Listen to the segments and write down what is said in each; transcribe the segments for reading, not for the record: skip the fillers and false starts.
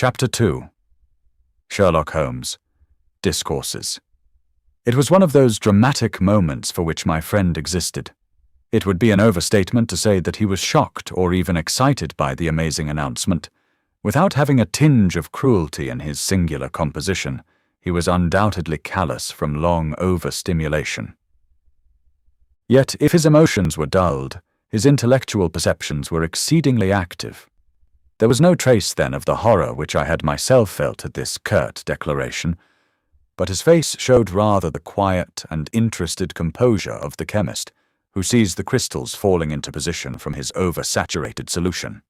Chapter 2. Sherlock Holmes Discourses. It was one of those dramatic moments for which my friend existed. It would be an overstatement to say that he was shocked or even excited by the amazing announcement. Without having a tinge of cruelty in his singular composition, he was undoubtedly callous from long overstimulation. Yet, if his emotions were dulled, his intellectual perceptions were exceedingly active. There was no trace, then, of the horror which I had myself felt at this curt declaration, but his face showed rather the quiet and interested composure of the chemist, who sees the crystals falling into position from his oversaturated solution.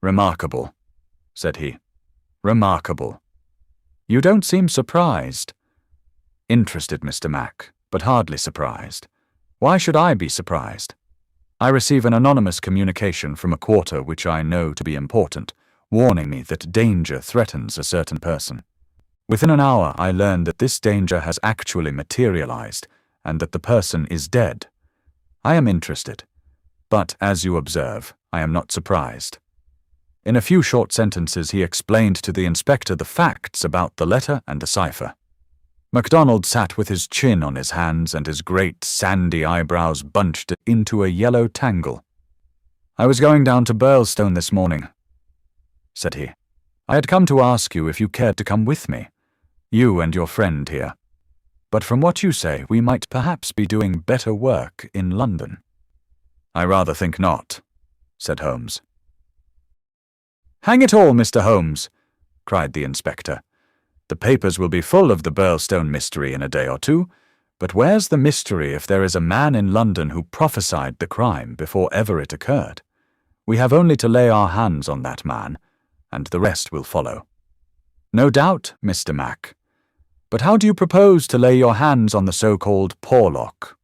"Remarkable," said he. "Remarkable. You don't seem surprised." "Interested, Mr. Mac, but hardly surprised. Why should I be surprised? I receive an anonymous communication from a quarter which I know to be important, warning me that danger threatens a certain person. Within an hour I learn that this danger has actually materialized, and that the person is dead. I am interested, but, as you observe, I am not surprised." In a few short sentences he explained to the inspector the facts about the letter and the cipher. MacDonald sat with his chin on his hands and his great sandy eyebrows bunched into a yellow tangle. "I was going down to Birlstone this morning," said he. "I had come to ask you if you cared to come with me, you and your friend here. But from what you say, we might perhaps be doing better work in London." "I rather think not," said Holmes. "Hang it all, Mr. Holmes," cried the inspector. "The papers will be full of the Birlstone mystery in a day or two, but where's the mystery if there is a man in London who prophesied the crime before ever it occurred? We have only to lay our hands on that man, and the rest will follow." "No doubt, Mr. Mac. But how do you propose to lay your hands on the so-called Porlock?"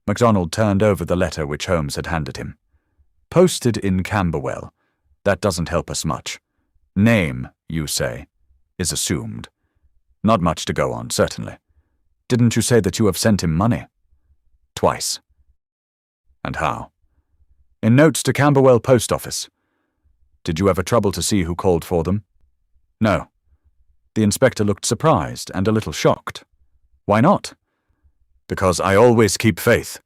MacDonald turned over the letter which Holmes had handed him. "Posted in Camberwell. That doesn't help us much. Name, you say, is assumed. Not much to go on, certainly. Didn't you say that you have sent him money?" "Twice." "And how?" "In notes to Camberwell Post Office." "Did you ever trouble to see who called for them?" "No." The inspector looked surprised and a little shocked. "Why not?" "Because I always keep faith.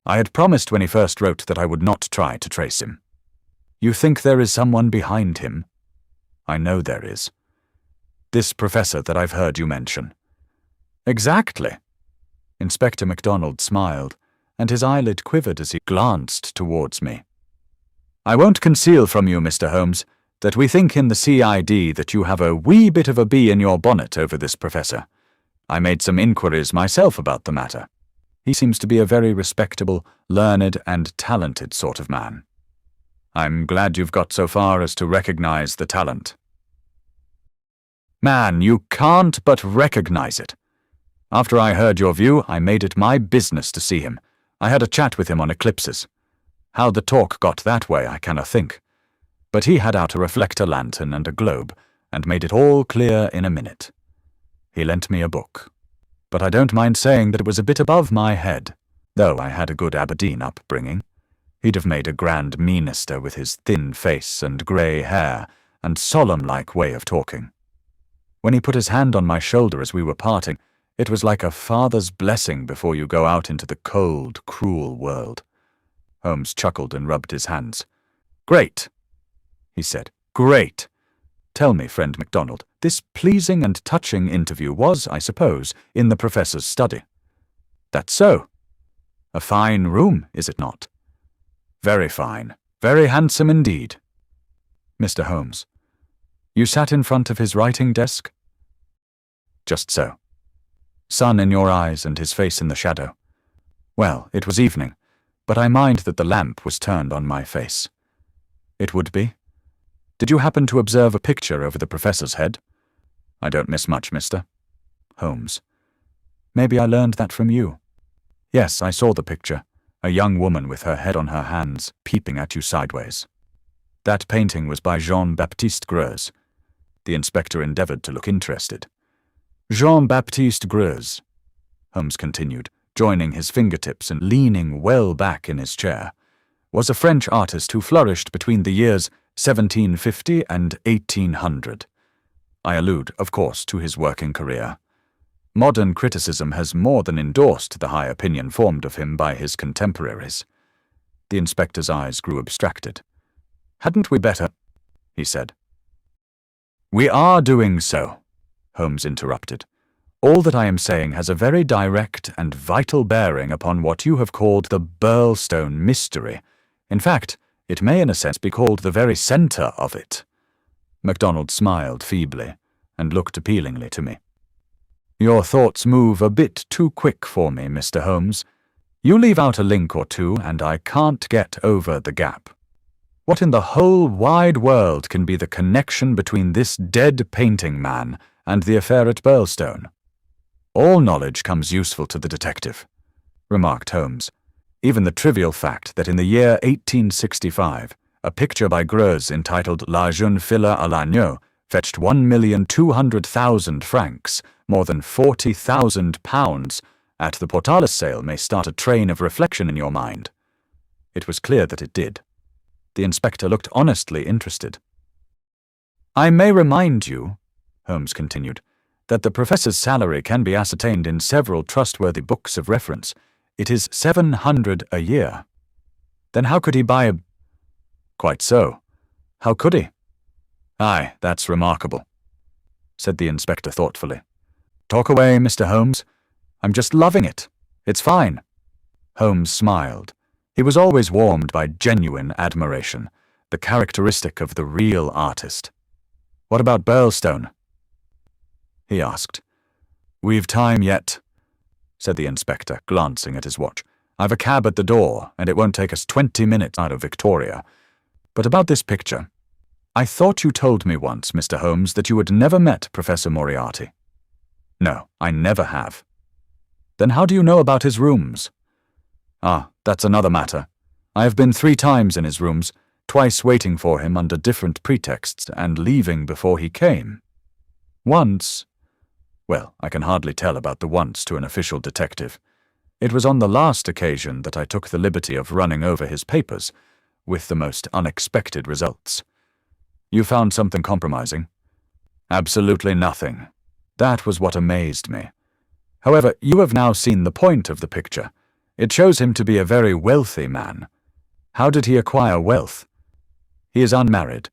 I had promised when he first wrote that I would not try to trace him." "You think there is someone behind him?" "I know there is. This professor that I've heard you mention." "Exactly." Inspector MacDonald smiled, and his eyelid quivered as he glanced towards me. "I won't conceal from you, Mr. Holmes, that we think in the CID that you have a wee bit of a bee in your bonnet over this professor. I made some inquiries myself about the matter. He seems to be a very respectable, learned, and talented sort of man." "I'm glad you've got so far as to recognize the talent." "Man, you can't but recognize it. After I heard your view, I made it my business to see him. I had a chat with him on eclipses. How the talk got that way, I cannot think. But he had out a reflector lantern and a globe, and made it all clear in a minute. He lent me a book. But I don't mind saying that it was a bit above my head, though I had a good Aberdeen upbringing. He'd have made a grand minister with his thin face and grey hair and solemn-like way of talking. When he put his hand on my shoulder as we were parting, it was like a father's blessing before you go out into the cold, cruel world." Holmes chuckled and rubbed his hands. "Great," he said. "Great. Tell me, friend MacDonald, this pleasing and touching interview was, I suppose, in the professor's study?" "That's so." "A fine room, is it not?" "Very fine. Very handsome indeed." "Mr. Holmes, you sat in front of his writing desk?" "Just so." "Sun in your eyes and his face in the shadow?" "Well, it was evening, but I mind that the lamp was turned on my face." "It would be. Did you happen to observe a picture over the professor's head?" "I don't miss much, mister." Holmes, maybe I learned that from you. "Yes, I saw the picture. A young woman with her head on her hands, peeping at you sideways. That painting was by Jean-Baptiste Greuze." The inspector endeavored to look interested. "Jean-Baptiste Greuze," Holmes continued, joining his fingertips and leaning well back in his chair, "was a French artist who flourished between the years 1750 and 1800. I allude, of course, to his working career. Modern criticism has more than endorsed the high opinion formed of him by his contemporaries. The inspector's eyes grew abstracted. "Hadn't we better?" he said. "We are doing so," Holmes interrupted. "All that I am saying has a very direct and vital bearing upon what you have called the Birlstone mystery. In fact, it may in a sense be called the very centre of it." MacDonald smiled feebly and looked appealingly to me. "Your thoughts move a bit too quick for me, Mr. Holmes. You leave out a link or two and I can't get over the gap. What in the whole wide world can be the connection between this dead painting man and the affair at Birlstone?" "All knowledge comes useful to the detective," remarked Holmes. "Even the trivial fact that in the year 1865, a picture by Greuze entitled La Jeune Fille à l'Agneau fetched 1,200,000 francs, more than £40,000, at the Portalis sale may start a train of reflection in your mind." It was clear that it did. The inspector looked honestly interested. "I may remind you," Holmes continued, "that the professor's salary can be ascertained in several trustworthy books of reference. It is 700 a year. Then how could he buy a—" "Quite so. How could he?" "Aye, that's remarkable," said the inspector thoughtfully. "Talk away, Mr. Holmes. I'm just loving it. It's fine." Holmes smiled. He was always warmed by genuine admiration, the characteristic of the real artist. "What about Birlstone?" he asked. "We've time yet," said the inspector, glancing at his watch. "I've a cab at the door, and it won't take us 20 minutes out of Victoria. But about this picture. I thought you told me once, Mr. Holmes, that you had never met Professor Moriarty." "No, I never have." "Then how do you know about his rooms?" "Ah, that's another matter. I have been 3 times in his rooms, twice waiting for him under different pretexts and leaving before he came. Once— well, I can hardly tell about the once to an official detective. It was on the last occasion that I took the liberty of running over his papers, with the most unexpected results." "You found something compromising?" "Absolutely nothing. That was what amazed me. However, you have now seen the point of the picture. It shows him to be a very wealthy man. How did he acquire wealth? He is unmarried.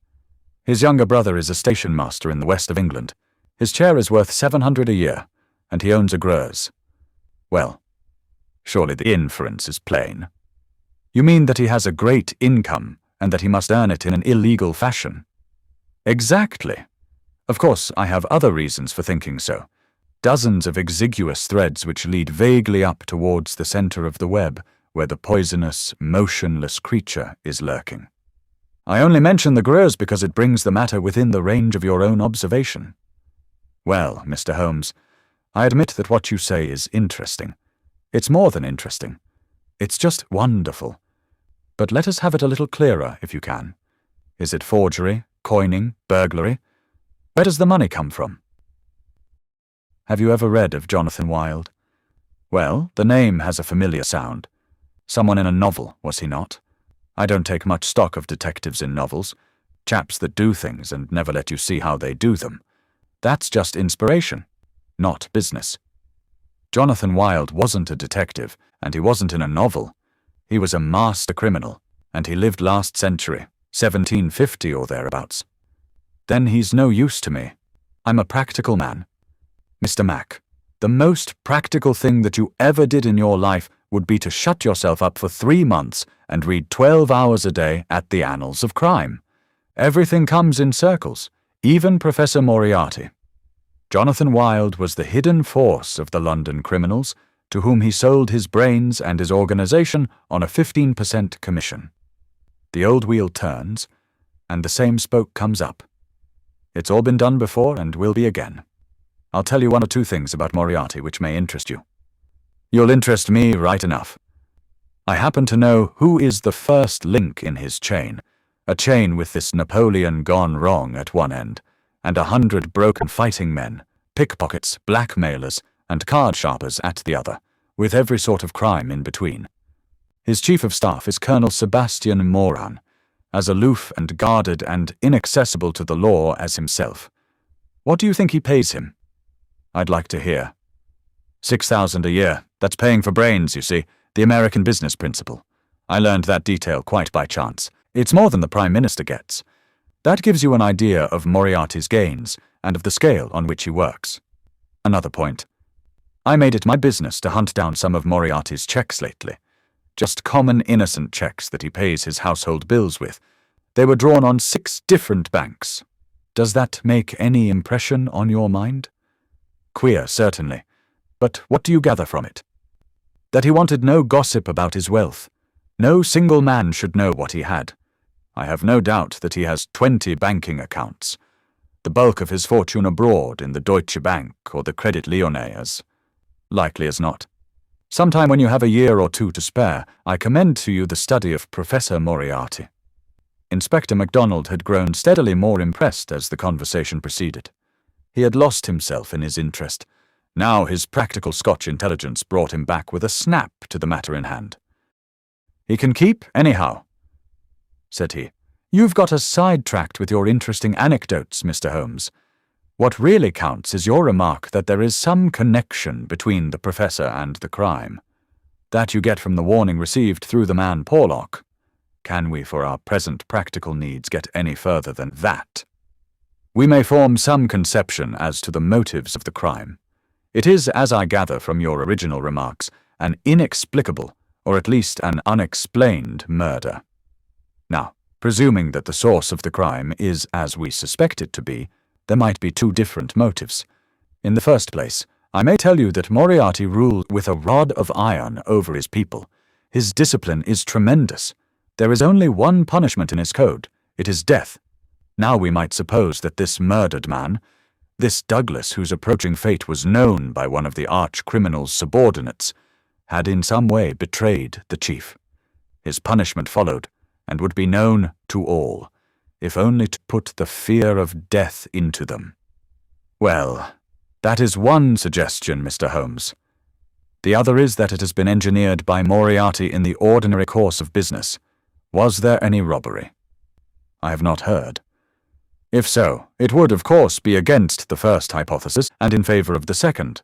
His younger brother is a station master in the west of England. His chair is worth 700 a year, and he owns a Greuze. Well, surely the inference is plain." "You mean that he has a great income, and that he must earn it in an illegal fashion?" "Exactly. Of course, I have other reasons for thinking so. Dozens of exiguous threads which lead vaguely up towards the center of the web, where the poisonous, motionless creature is lurking. I only mention the Greuze because it brings the matter within the range of your own observation." "Well, Mr. Holmes, I admit that what you say is interesting. It's more than interesting. It's just wonderful. But let us have it a little clearer, if you can. Is it forgery, coining, burglary? Where does the money come from?" "Have you ever read of Jonathan Wild?" "Well, the name has a familiar sound. Someone in a novel, was he not? I don't take much stock of detectives in novels. Chaps that do things and never let you see how they do them. That's just inspiration, not business. Jonathan Wild wasn't a detective, and he wasn't in a novel. He was a master criminal, and he lived last century, 1750 or thereabouts. Then he's no use to me. I'm a practical man. Mr. Mac, the most practical thing that you ever did in your life would be to shut yourself up for 3 months and read 12 hours a day at the annals of crime. Everything comes in circles, even Professor Moriarty. Jonathan Wild was the hidden force of the London criminals, to whom he sold his brains and his organization on a 15% commission. The old wheel turns, and the same spoke comes up. It's all been done before and will be again. I'll tell you 1 or 2 things about Moriarty which may interest you. You'll interest me right enough. I happen to know who is the first link in his chain, a chain with this Napoleon gone wrong at one end, and 100 broken fighting men, pickpockets, blackmailers, and card sharpers at the other, with every sort of crime in between. His chief of staff is Colonel Sebastian Moran, as aloof and guarded and inaccessible to the law as himself. What do you think he pays him? I'd like to hear. 6,000 a year. That's paying for brains, you see, the American business principle. I learned that detail quite by chance. It's more than the Prime Minister gets. That gives you an idea of Moriarty's gains and of the scale on which he works. Another point. I made it my business to hunt down some of Moriarty's checks lately. Just common innocent checks that he pays his household bills with. They were drawn on 6 different banks. Does that make any impression on your mind? Queer, certainly. But what do you gather from it? That he wanted no gossip about his wealth. No single man should know what he had. I have no doubt that he has 20 banking accounts. The bulk of his fortune abroad in the Deutsche Bank or the Credit Lyonnais, as likely as not. Sometime when you have a year or two to spare, I commend to you the study of Professor Moriarty. Inspector MacDonald had grown steadily more impressed as the conversation proceeded. He had lost himself in his interest. Now his practical Scotch intelligence brought him back with a snap to the matter in hand. "He can keep, anyhow," said he. "You've got us sidetracked with your interesting anecdotes, Mr. Holmes. What really counts is your remark that there is some connection between the Professor and the crime. That you get from the warning received through the man Porlock. Can we, for our present practical needs, get any further than that? We may form some conception as to the motives of the crime. It is, as I gather from your original remarks, an inexplicable, or at least an unexplained murder. Now, presuming that the source of the crime is as we suspect it to be, there might be 2 different motives. In the first place, I may tell you that Moriarty ruled with a rod of iron over his people. His discipline is tremendous. There is only one punishment in his code. It is death. Now we might suppose that this murdered man, this Douglas whose approaching fate was known by one of the arch-criminal's subordinates, had in some way betrayed the chief. His punishment followed, and would be known to all, if only to put the fear of death into them. Well, that is one suggestion, Mr. Holmes. The other is that it has been engineered by Moriarty in the ordinary course of business. Was there any robbery? I have not heard. If so, it would, of course, be against the first hypothesis and in favor of the second.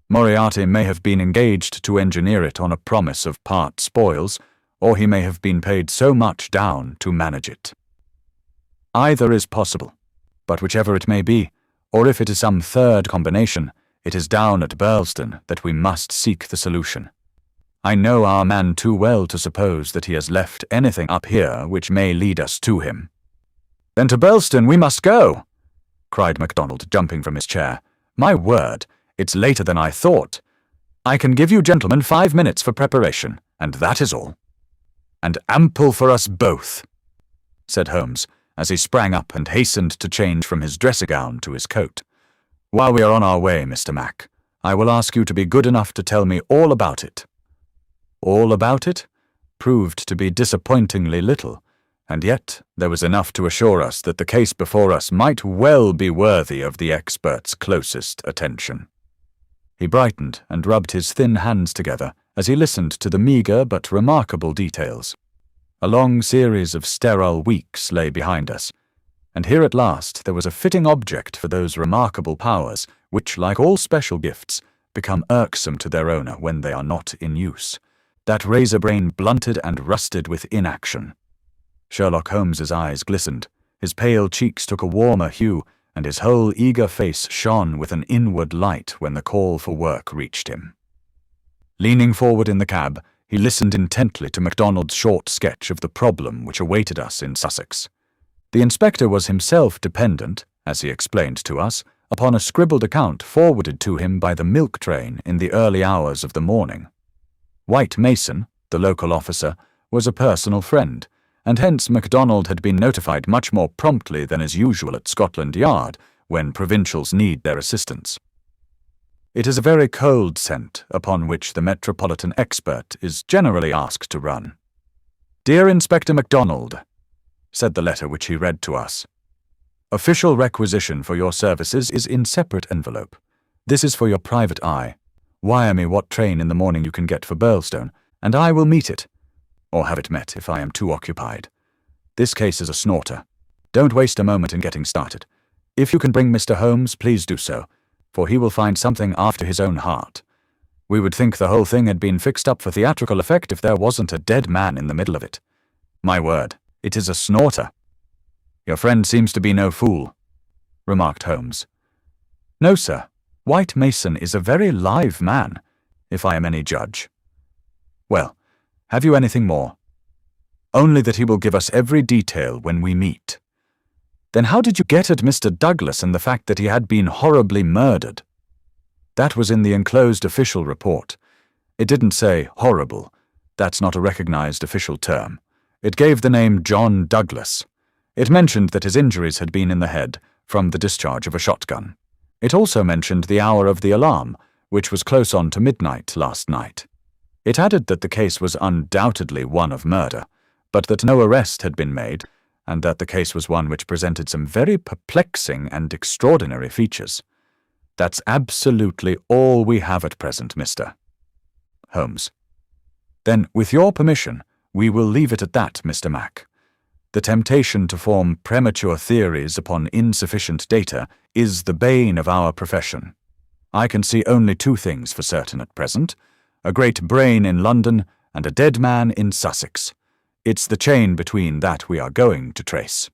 Moriarty may have been engaged to engineer it on a promise of part spoils, or he may have been paid so much down to manage it. Either is possible, but whichever it may be, or if it is some third combination, it is down at Birlstone that we must seek the solution. I know our man too well to suppose that he has left anything up here which may lead us to him. "Then to Birlstone we must go," cried MacDonald, jumping from his chair. "My word, it's later than I thought. I can give you gentlemen 5 minutes for preparation, and that is all." "And ample for us both," said Holmes, as he sprang up and hastened to change from his dressing-gown to his coat. "While we are on our way, Mr. Mac, I will ask you to be good enough to tell me all about it." All about it proved to be disappointingly little, and yet there was enough to assure us that the case before us might well be worthy of the expert's closest attention. He brightened and rubbed his thin hands together as he listened to the meagre but remarkable details. A long series of sterile weeks lay behind us, and here at last there was a fitting object for those remarkable powers which, like all special gifts, become irksome to their owner when they are not in use. That razor brain blunted and rusted with inaction. Sherlock Holmes's eyes glistened, his pale cheeks took a warmer hue, and his whole eager face shone with an inward light when the call for work reached him. Leaning forward in the cab, he listened intently to MacDonald's short sketch of the problem which awaited us in Sussex. The inspector was himself dependent, as he explained to us, upon a scribbled account forwarded to him by the milk train in the early hours of the morning. White Mason, the local officer, was a personal friend, and hence MacDonald had been notified much more promptly than is usual at Scotland Yard when provincials need their assistance. It is a very cold scent upon which the metropolitan expert is generally asked to run. "Dear Inspector MacDonald," said the letter which he read to us, "official requisition for your services is in separate envelope. This is for your private eye. Wire me what train in the morning you can get for Birlstone, and I will meet it, or have it met if I am too occupied. This case is a snorter. Don't waste a moment in getting started. If you can bring Mr. Holmes, please do so, for he will find something after his own heart. We would think the whole thing had been fixed up for theatrical effect if there wasn't a dead man in the middle of it. My word, it is a snorter. Your friend seems to be no fool, remarked Holmes. No, sir. White Mason is a very live man, if I am any judge. Well, have you anything more? Only that he will give us every detail when we meet. Then how did you get at Mr. Douglas and the fact that he had been horribly murdered? That was in the enclosed official report. It didn't say horrible. That's not a recognized official term. It gave the name John Douglas. It mentioned that his injuries had been in the head from the discharge of a shotgun. It also mentioned the hour of the alarm, which was close on to midnight last night. It added that the case was undoubtedly one of murder, but that no arrest had been made, and that the case was one which presented some very perplexing and extraordinary features. That's absolutely all we have at present, Mr. Holmes. Then, with your permission, we will leave it at that, Mr. Mac. The temptation to form premature theories upon insufficient data is the bane of our profession. I can see only two things for certain at present: a great brain in London and a dead man in Sussex. It's the chain between that we are going to trace.